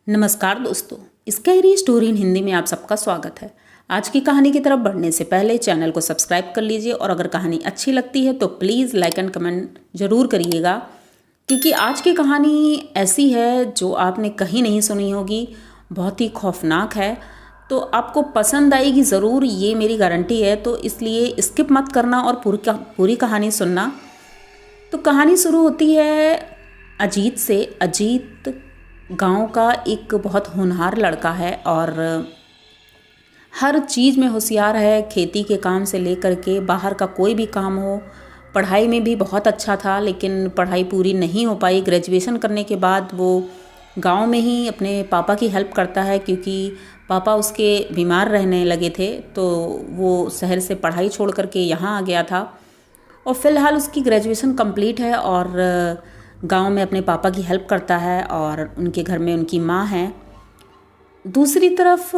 नमस्कार दोस्तों, scary story in Hindi में आप सबका स्वागत है। आज की कहानी की तरफ बढ़ने से पहले चैनल को सब्सक्राइब कर लीजिए और अगर कहानी अच्छी लगती है तो प्लीज़ लाइक एंड कमेंट ज़रूर करिएगा, क्योंकि आज की कहानी ऐसी है जो आपने कहीं नहीं सुनी होगी, बहुत ही खौफनाक है। तो आपको पसंद आएगी ज़रूर, ये मेरी गारंटी है। तो इसलिए स्किप मत करना और पूरी कहानी सुनना। तो कहानी शुरू होती है अजीत से। अजीत गांव का एक बहुत होनहार लड़का है और हर चीज़ में होशियार है। खेती के काम से लेकर के बाहर का कोई भी काम हो, पढ़ाई में भी बहुत अच्छा था, लेकिन पढ़ाई पूरी नहीं हो पाई। ग्रेजुएशन करने के बाद वो गांव में ही अपने पापा की हेल्प करता है, क्योंकि पापा उसके बीमार रहने लगे थे, तो वो शहर से पढ़ाई छोड़ करके यहाँ आ गया था। और फ़िलहाल उसकी ग्रेजुएशन कंप्लीट है और गांव में अपने पापा की हेल्प करता है और उनके घर में उनकी माँ है। दूसरी तरफ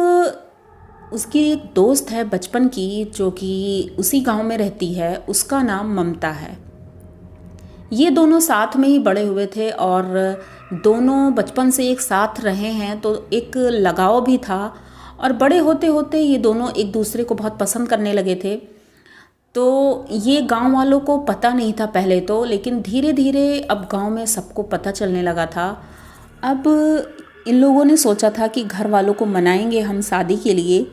उसकी एक दोस्त है बचपन की, जो कि उसी गांव में रहती है। उसका नाम ममता है। ये दोनों साथ में ही बड़े हुए थे और दोनों बचपन से एक साथ रहे हैं, तो एक लगाव भी था। और बड़े होते होते ये दोनों एक दूसरे को बहुत पसंद करने लगे थे। तो ये गांव वालों को पता नहीं था पहले तो, लेकिन धीरे धीरे अब गांव में सबको पता चलने लगा था। अब इन लोगों ने सोचा था कि घर वालों को मनाएंगे हम शादी के लिए।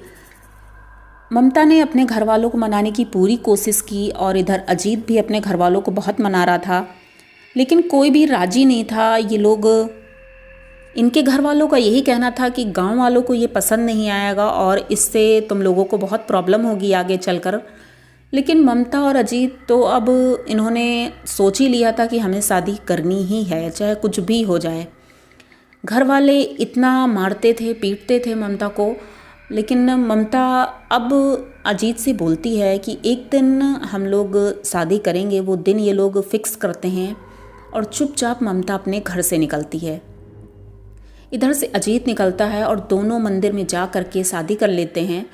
ममता ने अपने घर वालों को मनाने की पूरी कोशिश की और इधर अजीत भी अपने घर वालों को बहुत मना रहा था, लेकिन कोई भी राजी नहीं था। ये लोग, इनके घर वालों का यही कहना था कि गांव वालों को ये पसंद नहीं आएगा और इससे तुम लोगों को बहुत प्रॉब्लम होगी आगे चलकर। लेकिन ममता और अजीत तो अब इन्होंने सोच ही लिया था कि हमें शादी करनी ही है, चाहे कुछ भी हो जाए। घर वाले इतना मारते थे, पीटते थे ममता को, लेकिन ममता अब अजीत से बोलती है कि एक दिन हम लोग शादी करेंगे। वो दिन ये लोग फिक्स करते हैं और चुपचाप ममता अपने घर से निकलती है। इधर से अजीत निकलता है और दोनों मंदिर में जा कर के शादी कर लेते हैं।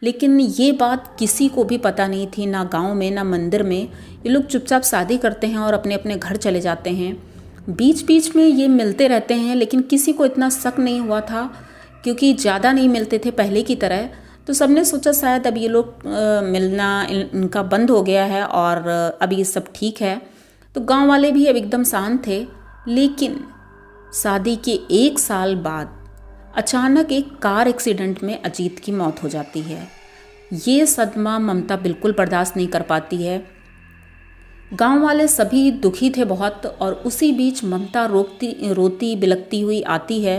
लेकिन ये बात किसी को भी पता नहीं थी, ना गांव में ना मंदिर में। ये लोग चुपचाप शादी करते हैं और अपने अपने घर चले जाते हैं। बीच बीच में ये मिलते रहते हैं, लेकिन किसी को इतना शक नहीं हुआ था, क्योंकि ज़्यादा नहीं मिलते थे पहले की तरह। तो सबने सोचा शायद अब ये लोग मिलना इनका बंद हो गया है और अब ये सब ठीक है। तो गांव वाले भी अब एकदम शांत थे। लेकिन शादी के 1 साल बाद अचानक एक कार एक्सीडेंट में अजीत की मौत हो जाती है। ये सदमा ममता बिल्कुल बर्दाश्त नहीं कर पाती है। गांव वाले सभी दुखी थे बहुत, और उसी बीच ममता रोती बिलखती हुई आती है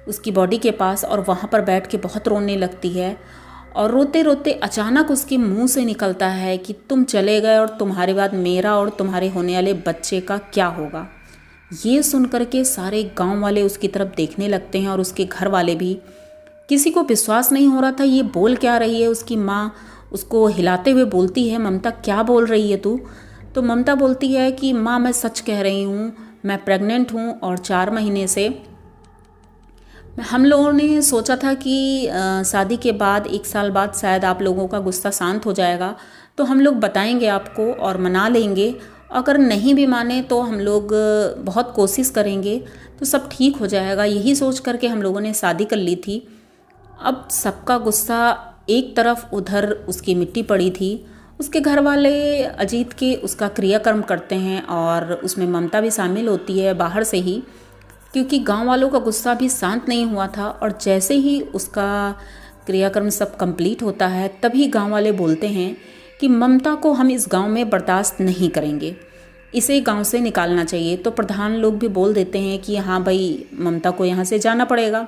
उसकी बॉडी के पास और वहाँ पर बैठ के बहुत रोने लगती है। और रोते रोते अचानक उसके मुंह से निकलता है कि तुम चले गए और तुम्हारे बाद मेरा और तुम्हारे होने वाले बच्चे का क्या होगा। ये सुन कर के सारे गांव वाले उसकी तरफ देखने लगते हैं और उसके घर वाले भी। किसी को विश्वास नहीं हो रहा था ये बोल क्या रही है। उसकी माँ उसको हिलाते हुए बोलती है, ममता क्या बोल रही है तू? तो ममता बोलती है कि माँ मैं सच कह रही हूँ, मैं प्रेग्नेंट हूँ और 4 महीने से। हम लोगों ने सोचा था कि शादी के बाद 1 साल बाद शायद आप लोगों का गुस्सा शांत हो जाएगा, तो हम लोग बताएंगे आपको और मना लेंगे। अगर नहीं भी माने तो हम लोग बहुत कोशिश करेंगे, तो सब ठीक हो जाएगा। यही सोच करके हम लोगों ने शादी कर ली थी। अब सबका गुस्सा एक तरफ, उधर उसकी मिट्टी पड़ी थी। उसके घर वाले अजीत के उसका क्रियाकर्म करते हैं और उसमें ममता भी शामिल होती है बाहर से ही, क्योंकि गांव वालों का गुस्सा भी शांत नहीं हुआ था। और जैसे ही उसका क्रियाकर्म सब कंप्लीट होता है, तभी गांव वाले बोलते हैं कि ममता को हम इस गांव में बर्दाश्त नहीं करेंगे, इसे गांव से निकालना चाहिए। तो प्रधान लोग भी बोल देते हैं कि हाँ भाई, ममता को यहाँ से जाना पड़ेगा।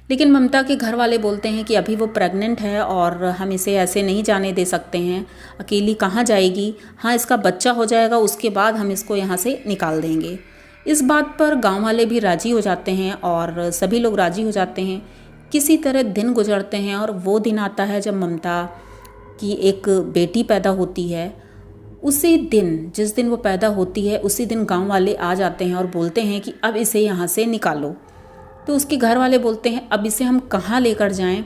लेकिन ममता के घर वाले बोलते हैं कि अभी वो प्रेग्नेंट है और हम इसे ऐसे नहीं जाने दे सकते हैं, अकेली कहाँ जाएगी। हाँ, इसका बच्चा हो जाएगा, उसके बाद हम इसको यहाँ से निकाल देंगे। इस बात पर गांव वाले भी राज़ी हो जाते हैं और सभी लोग राज़ी हो जाते हैं। किसी तरह दिन गुजरते हैं और वो दिन आता है जब ममता की एक बेटी पैदा होती है। उसी दिन, जिस दिन वो पैदा होती है, उसी दिन गांव वाले आ जाते हैं और बोलते हैं कि अब इसे यहाँ से निकालो। तो उसके घर वाले बोलते हैं अब इसे हम कहाँ लेकर जाएं?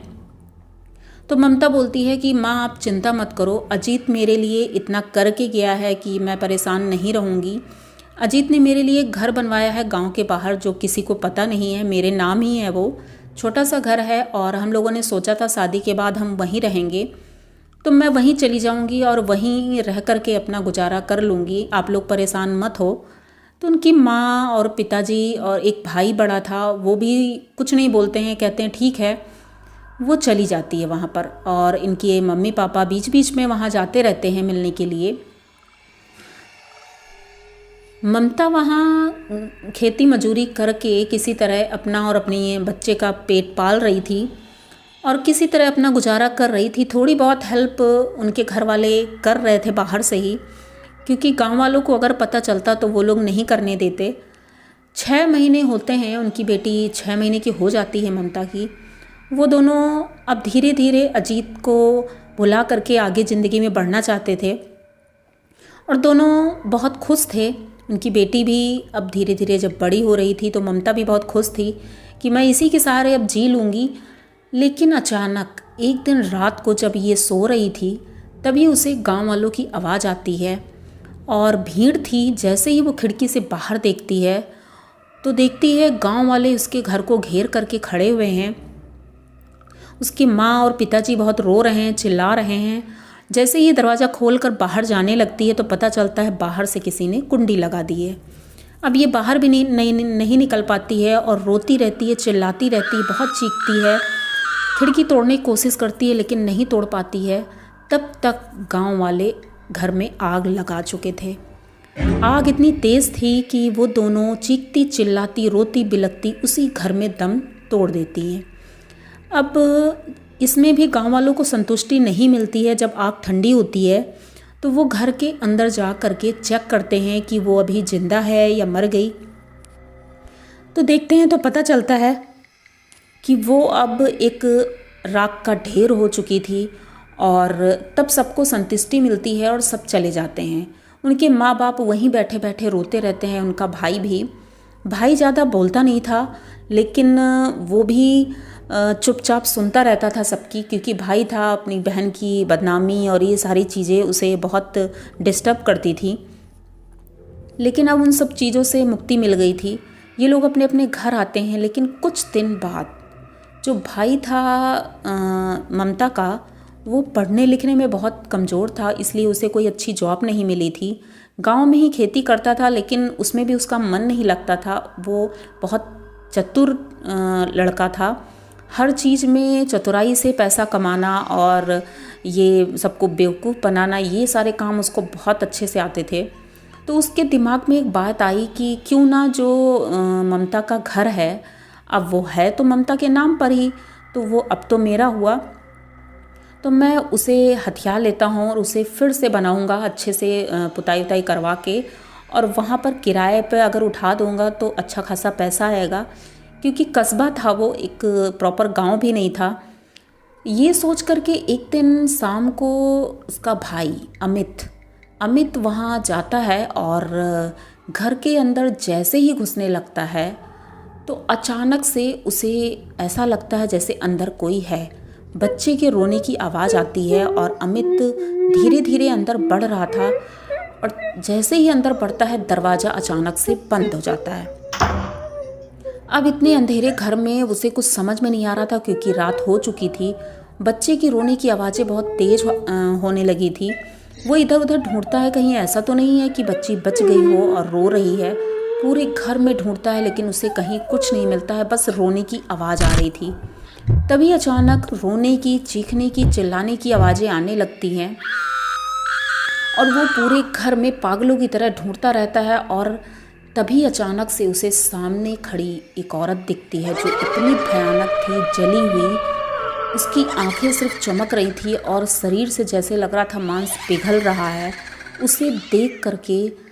तो ममता बोलती है कि माँ आप चिंता मत करो, अजीत मेरे लिए इतना करके गया है कि मैं परेशान नहीं रहूँगी। अजीत ने मेरे लिए एक घर बनवाया है गांव के बाहर, जो किसी को पता नहीं है, मेरे नाम ही है वो। छोटा सा घर है और हम लोगों ने सोचा था शादी के बाद हम वहीं रहेंगे, तो मैं वहीं चली जाऊंगी और वहीं रह कर के अपना गुजारा कर लूँगी, आप लोग परेशान मत हो। तो उनकी माँ और पिताजी और एक भाई बड़ा था, वो भी कुछ नहीं बोलते हैं, कहते हैं ठीक है। वो चली जाती है वहाँ पर और इनके मम्मी पापा बीच बीच में वहाँ जाते रहते हैं मिलने के लिए। ममता वहाँ खेती मजूरी करके किसी तरह अपना और अपनी बच्चे का पेट पाल रही थी और किसी तरह अपना गुजारा कर रही थी। थोड़ी बहुत हेल्प उनके घर वाले कर रहे थे बाहर से ही, क्योंकि गांव वालों को अगर पता चलता तो वो लोग नहीं करने देते। 6 महीने होते हैं, उनकी बेटी 6 महीने की हो जाती है ममता की। वो दोनों अब धीरे धीरे अजीत को भुला करके आगे ज़िंदगी में बढ़ना चाहते थे और दोनों बहुत खुश थे। उनकी बेटी भी अब धीरे धीरे जब बड़ी हो रही थी तो ममता भी बहुत खुश थी कि मैं इसी के सहारे अब जी लूँगी। लेकिन अचानक एक दिन रात को जब ये सो रही थी तभी उसे गांव वालों की आवाज़ आती है और भीड़ थी। जैसे ही वो खिड़की से बाहर देखती है तो देखती है गांव वाले उसके घर को घेर करके खड़े हुए हैं। उसकी माँ और पिताजी बहुत रो रहे हैं, चिल्ला रहे हैं। जैसे ही दरवाज़ा खोलकर बाहर जाने लगती है तो पता चलता है बाहर से किसी ने कुंडी लगा दी है। अब ये बाहर भी नहीं निकल पाती है और रोती रहती है, चिल्लाती रहती है, बहुत चीखती है, खिड़की तोड़ने की कोशिश करती है लेकिन नहीं तोड़ पाती है। तब तक गांव वाले घर में आग लगा चुके थे। आग इतनी तेज़ थी कि वो दोनों चीखती चिल्लाती रोती बिलखती उसी घर में दम तोड़ देती हैं। अब इसमें भी गांव वालों को संतुष्टि नहीं मिलती है। जब आग ठंडी होती है तो वो घर के अंदर जा करके चेक करते हैं कि वो अभी जिंदा है या मर गई। तो देखते हैं तो पता चलता है कि वो अब एक राख का ढेर हो चुकी थी और तब सबको संतुष्टि मिलती है और सब चले जाते हैं। उनके माँ बाप वहीं बैठे बैठे रोते रहते हैं। उनका भाई ज़्यादा बोलता नहीं था लेकिन वो भी चुपचाप सुनता रहता था सबकी, क्योंकि भाई था, अपनी बहन की बदनामी और ये सारी चीज़ें उसे बहुत डिस्टर्ब करती थी। लेकिन अब उन सब चीज़ों से मुक्ति मिल गई थी। ये लोग अपने अपने घर आते हैं। लेकिन कुछ दिन बाद जो भाई था ममता का, वो पढ़ने लिखने में बहुत कमज़ोर था, इसलिए उसे कोई अच्छी जॉब नहीं मिली थी। गांव में ही खेती करता था लेकिन उसमें भी उसका मन नहीं लगता था। वो बहुत चतुर लड़का था, हर चीज़ में चतुराई से पैसा कमाना और ये सबको बेवकूफ़ बनाना, ये सारे काम उसको बहुत अच्छे से आते थे। तो उसके दिमाग में एक बात आई कि क्यों ना जो ममता का घर है, अब वो है तो ममता के नाम पर ही, तो वो अब तो मेरा हुआ, तो मैं उसे हथिया लेता हूँ और उसे फिर से बनाऊँगा अच्छे से पुताई उताई करवा के, और वहाँ पर किराए पे अगर उठा दूँगा तो अच्छा खासा पैसा आएगा, क्योंकि कस्बा था वो, एक प्रॉपर गांव भी नहीं था। ये सोच करके एक दिन शाम को उसका भाई अमित वहाँ जाता है और घर के अंदर जैसे ही घुसने लगता है तो अचानक से उसे ऐसा लगता है जैसे अंदर कोई है। बच्चे के रोने की आवाज़ आती है और अमित धीरे धीरे अंदर बढ़ रहा था और जैसे ही अंदर बढ़ता है दरवाज़ा अचानक से बंद हो जाता है। अब इतने अंधेरे घर में उसे कुछ समझ में नहीं आ रहा था, क्योंकि रात हो चुकी थी। बच्चे की रोने की आवाज़ें बहुत तेज़ होने लगी थी। वो इधर उधर ढूंढता है कहीं ऐसा तो नहीं है कि बच्ची बच गई हो और रो रही है। पूरे घर में ढूंढता है लेकिन उसे कहीं कुछ नहीं मिलता है, बस रोने की आवाज़ आ रही थी। तभी अचानक रोने की, चीखने की, चिल्लाने की आवाज़ें आने लगती हैं और वो पूरे घर में पागलों की तरह ढूंढता रहता है। और तभी अचानक से उसे सामने खड़ी एक औरत दिखती है जो इतनी भयानक थी, जली हुई। उसकी आंखें सिर्फ चमक रही थी और शरीर से जैसे लग रहा था मांस पिघल रहा है। उसे देख करके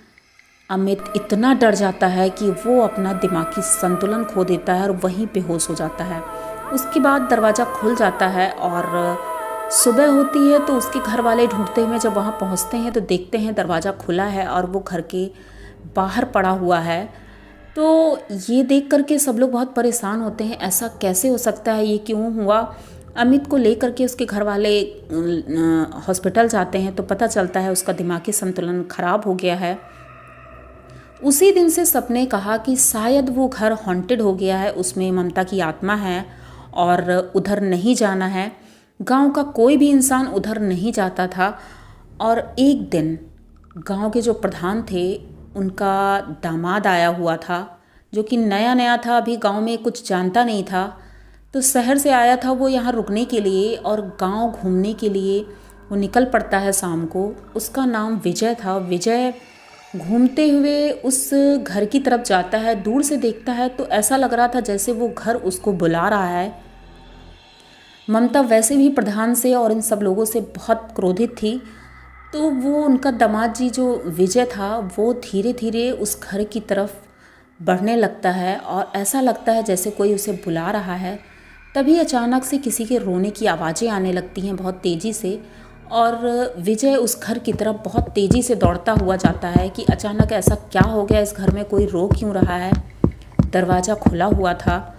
अमित इतना डर जाता है कि वो अपना दिमागी संतुलन खो देता है और वहीं बेहोश हो जाता है। उसके बाद दरवाज़ा खुल जाता है और सुबह होती है तो उसके घर वाले ढूंढते हुए जब वहाँ पहुँचते हैं तो देखते हैं दरवाज़ा खुला है और वो घर के बाहर पड़ा हुआ है। तो ये देख करके सब लोग बहुत परेशान होते हैं, ऐसा कैसे हो सकता है, ये क्यों हुआ। अमित को लेकर के उसके घर वाले हॉस्पिटल जाते हैं तो पता चलता है उसका दिमागी संतुलन खराब हो गया है। उसी दिन से सबने कहा कि शायद वो घर हॉन्टेड हो गया है, उसमें ममता की आत्मा है और उधर नहीं जाना है। गांव का कोई भी इंसान उधर नहीं जाता था। और एक दिन गांव के जो प्रधान थे उनका दामाद आया हुआ था, जो कि नया नया था, अभी गांव में कुछ जानता नहीं था। तो शहर से आया था वो यहाँ रुकने के लिए और गांव घूमने के लिए वो निकल पड़ता है शाम को। उसका नाम विजय था। विजय घूमते हुए उस घर की तरफ जाता है। दूर से देखता है तो ऐसा लग रहा था जैसे वो घर उसको बुला रहा है। ममता वैसे भी प्रधान से और इन सब लोगों से बहुत क्रोधित थी। तो वो उनका दामाद जी जो विजय था वो धीरे धीरे उस घर की तरफ बढ़ने लगता है और ऐसा लगता है जैसे कोई उसे बुला रहा है। तभी अचानक से किसी के रोने की आवाज़ें आने लगती हैं बहुत तेज़ी से, और विजय उस घर की तरफ बहुत तेज़ी से दौड़ता हुआ जाता है कि अचानक ऐसा क्या हो गया, इस घर में कोई रो क्यों रहा है। दरवाज़ा खुला हुआ था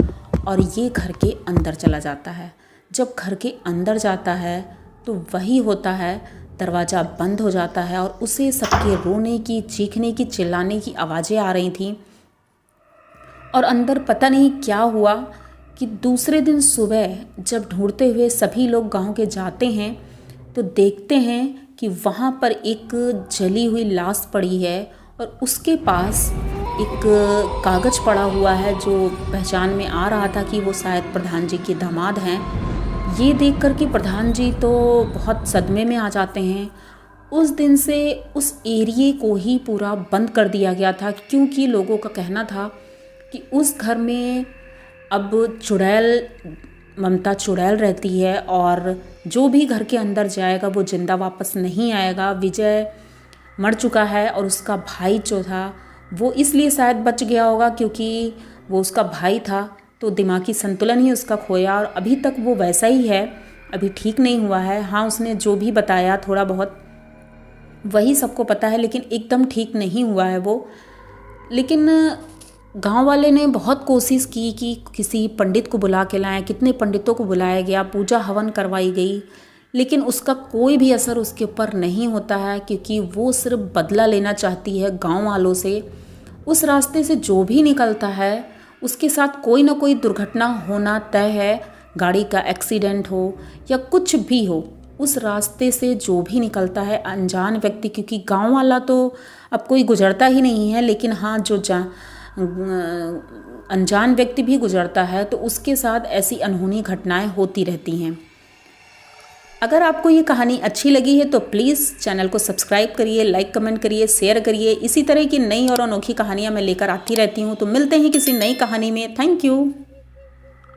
और ये घर के अंदर चला जाता है। जब घर के अंदर जाता है तो वही होता है, दरवाज़ा बंद हो जाता है और उसे सबके रोने की, चीखने की, चिल्लाने की आवाज़ें आ रही थीं। और अंदर पता नहीं क्या हुआ कि दूसरे दिन सुबह जब ढूंढते हुए सभी लोग गांव के जाते हैं तो देखते हैं कि वहाँ पर एक जली हुई लाश पड़ी है और उसके पास एक कागज़ पड़ा हुआ है जो पहचान में आ रहा था कि वो शायद प्रधान जी के दामाद हैं। ये देख कर के प्रधान जी तो बहुत सदमे में आ जाते हैं। उस दिन से उस एरिए को ही पूरा बंद कर दिया गया था, क्योंकि लोगों का कहना था कि उस घर में अब ममता चुड़ैल रहती है और जो भी घर के अंदर जाएगा वो जिंदा वापस नहीं आएगा। विजय मर चुका है और उसका भाई जो था वो इसलिए शायद बच गया होगा क्योंकि वो उसका भाई था, तो दिमागी संतुलन ही उसका खोया और अभी तक वो वैसा ही है, अभी ठीक नहीं हुआ है। हाँ, उसने जो भी बताया थोड़ा बहुत वही सबको पता है, लेकिन एकदम ठीक नहीं हुआ है वो। लेकिन गांव वाले ने बहुत कोशिश की कि किसी पंडित को बुला के लाएं, कितने पंडितों को बुलाया गया, पूजा हवन करवाई गई, लेकिन उसका कोई भी असर उसके ऊपर नहीं होता है, क्योंकि वो सिर्फ बदला लेना चाहती है गांव वालों से। उस रास्ते से जो भी निकलता है उसके साथ कोई ना कोई दुर्घटना होना तय है, गाड़ी का एक्सीडेंट हो या कुछ भी हो। उस रास्ते से जो भी निकलता है अनजान व्यक्ति, क्योंकि गांव वाला तो अब कोई गुजरता ही नहीं है, लेकिन हाँ जो अनजान व्यक्ति भी गुजरता है तो उसके साथ ऐसी अनहोनी घटनाएं होती रहती हैं। अगर आपको ये कहानी अच्छी लगी है तो प्लीज़ चैनल को सब्सक्राइब करिए, लाइक कमेंट करिए, शेयर करिए। इसी तरह की नई और अनोखी कहानियाँ मैं लेकर आती रहती हूँ। तो मिलते हैं किसी नई कहानी में। Thank you.